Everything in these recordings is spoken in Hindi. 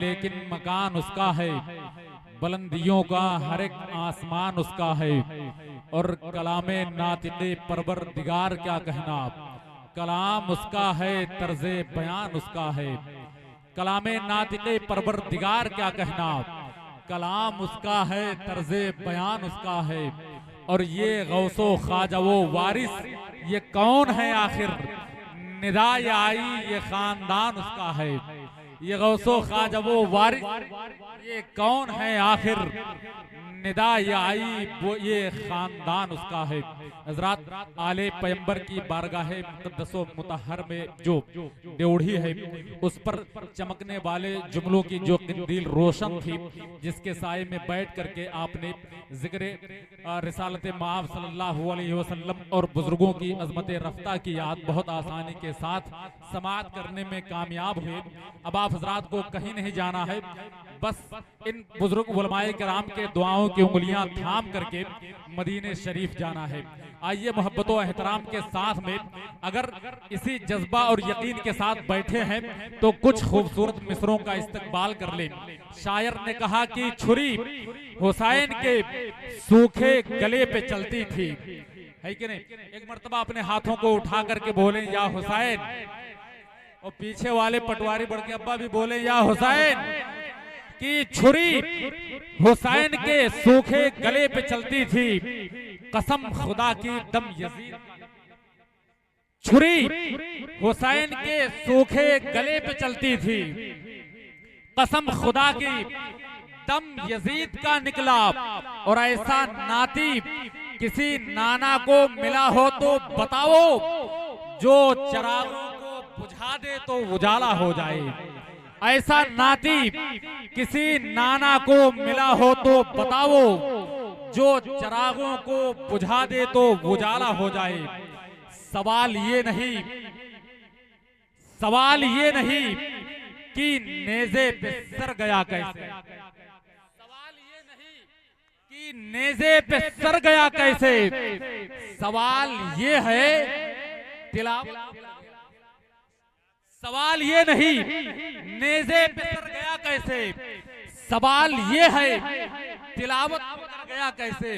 लेकिन मकान उसका है, बुलंदियों का हर एक आसमान उसका है। और कलामे नातिक़े परवरदिगार क्या कहना, कलाम उसका है, तर्ज़े बयान उसका है। कलामे नातिक़े परवरदिगार क्या कहना, कलाम उसका है, तर्ज़े बयान उसका है। और ये गौसो ख्वाजा वो वारिस, ये कौन है आखिर, निदाए आई ये खानदान उसका है। ये गौसो ख्वाजा वो वारिस, ये कौन है आखिर, निदाए आई वो ये खानदान उसका है। हज़रात आले पैगंबर की बारगाह मुक़द्दसो मुतहर में जो ड्योढ़ी है, उस पर चमकने वाले जुमलों की जो कंदील रोशन थी, जिसके साए में बैठ करके आपने जिक्र रिसालत माब सल्लल्लाहु अलैहि वसल्लम और बुजुर्गों की अजमत रफ्ता की याद बहुत आसानी के साथ समाअत करने में कामयाब हुए। अब आप हज़रात को कहीं नहीं जाना है, बस इन बुजुर्ग उलमाए किराम के दुआओं की उंगलियां थाम करके मदीने शरीफ जाना है। आइए मोहब्बत और एहतराम के साथ में, अगर इसी जज्बा और यकीन के साथ बैठे हैं तो कुछ खूबसूरत मिसरों का इस्तकबाल कर लें। शायर ने कहा कि छुरी हुसैन के सूखे गले पे चलती थी, है कि नहीं। एक मर्तबा अपने हाथों को उठा करके बोले या हुसैन, और पीछे वाले पटवारी बढ़ के अब्बा भी बोले या हुसैन, कि छुरी हुसैन के सूखे गले पे चलती थी, कसम खुदा की दम यजीद। छुरी हुसैन के सूखे गले पे चलती थी, कसम खुदा की दम यजीद का निकला। और ऐसा नाती किसी नाना को मिला हो तो बताओ, जो चिरागों को बुझा दे तो उजाला हो जाए। ऐसा नाती किसी नाना को मिला हो तो बताओ, जो चिरागों को बुझा दे तो उजाला हो जाए। सवाल ये नहीं, सवाल ये नहीं कि नेज़े पे सर गया कैसे, सवाल ये नहीं कि नेज़े पे सर गया कैसे, सवाल ये है तिलावत। सवाल ये नहीं नेज़े पे सर गया कैसे, सवाल ये है तिलावत कर गया कैसे,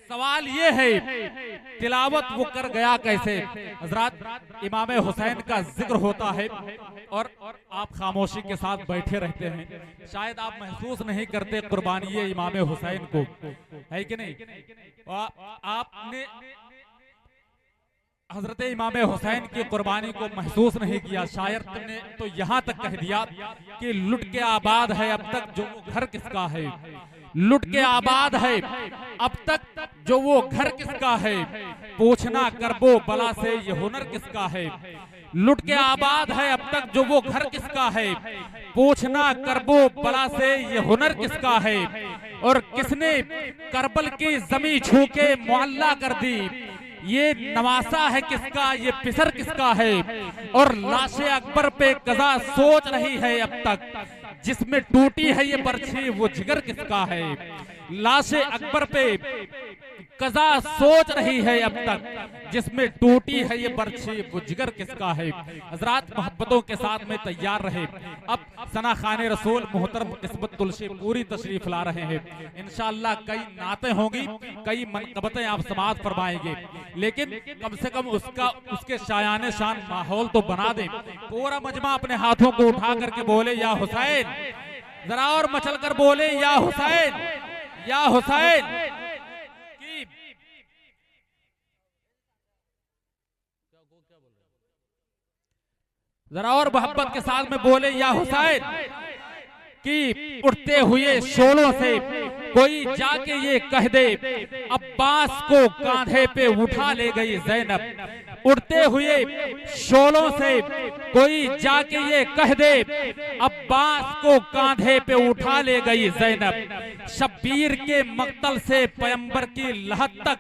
सवाल ये है तिलावत वो कर गया कैसे। हज़रात इमाम हुसैन का जिक्र होता है और आप खामोशी के साथ बैठे रहते हैं, शायद आप महसूस नहीं करते कुर्बानी इमाम हुसैन को, है कि नहीं। आपने हजरत इमाम हुसैन की कुर्बानी को महसूस नहीं किया। शायर ने तो यहाँ तक कह दिया कि लुट के आबाद है अब तक जो वो घर किसका है, लुट के आबाद है अब तक जो वो घर किसका है, पूछना करबो बला से ये हुनर किसका है। लुट के आबाद है अब तक जो वो घर किसका है, पूछना करबो बला से ये हुनर किसका है। और किसने करबल की जमी छू के मुअल्ला कर दी, ये नवासा है किसका, ये पिसर किसका है। और लाशे अकबर पे कज़ा सोच रही है अब तक, जिसमें टूटी है ये बर्छी वो जिगर किसका है। लाशे अकबर पे कज़ा सोच रही है अब तक, जिसमें टूटी है ये बर्छी वो जिगर किसका है। हज़रात मोहब्बतों के साथ में तैयार रहे। अब सना खाने रसूल मोहतरम किस्मत तुलसी पूरी तशरीफ ला रहे हैं। इंशाअल्लाह कई नातें होंगी, कई मनकबतें आप समाअत फरमाएंगे, लेकिन कम से कम उसके शायाने शान माहौल तो बना दें। पूरा मजमा अपने हाथों को उठा करके बोले या हुसैन, जरा और मचल कर बोले या हुसैन, या हुसैन। जरा और मोहब्बत के साथ में बोले या हुसैन, कि उठते हुए शोलों से कोई जाके ये कह दे, अब्बास को कांधे पे उठा ले गई ज़ैनब। उठते हुए शोलों से कोई जाके ये कह दे, अब्बास को कांधे पे उठा ले गई ज़ैनब। शब्बीर के मक्तल से पैगंबर की लहद तक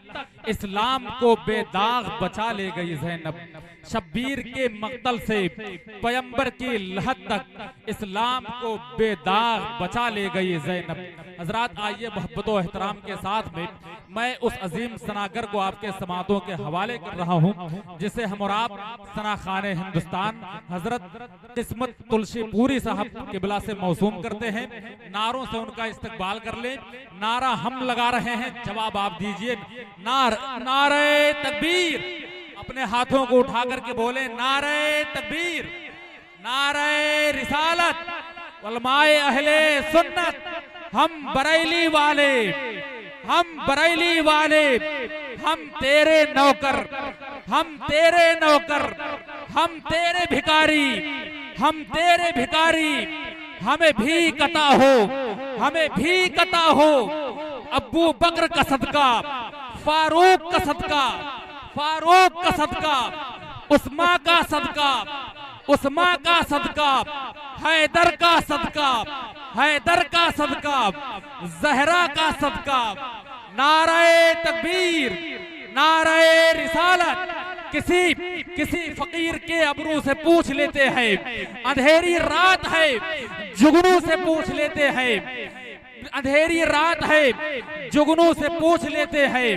इस्लाम को बेदाग बचा ले गई ज़ैनब। शब्बीर के मक्तल से पैगंबर की लहद तक इस्लाम को बेदाग बचा ले गई ज़ैनब। हजरात आइए मोहब्बत और एहतराम के साथ में मैं उस अजीम सनागर को आपके समातों के हवाले कर रहा हूँ जिसे हम और आप सना खाने हिंदुस्तान हजरत किस्मत तुलसीपुरी साहब किबला से मौसूम करते हैं। नारों से उनका इस्तकबाल कर ले। नारा हम लगा रहे हैं, जवाब आप दीजिए। नारे तकबीर, अपने हाथों को उठा करके बोले नारे तकबीर, नारे रिसालत, उलमाए अहले सुन्नत, हम बरेली वाले, हम बरेली वाले, हम तेरे नौकर, हम तेरे नौकर, हम तेरे भिखारी, हम तेरे भिखारी, हमें भी कता हो, हमें भी कता हो। अब्बू बकर का सदका, फारूक का सदका, फारूक का सदका, उस्मा का सदका, उस्मा का सदका, हैदर का सदका, हैदर का सदका, जहरा का सदका। नारे तकबीर, नारे रिसालत। किसी फकीर के अबरू से पूछ लेते हैं, अंधेरी रात है जुगनू से पूछ लेते हैं, अंधेरी रात है जुगनू से पूछ लेते हैं।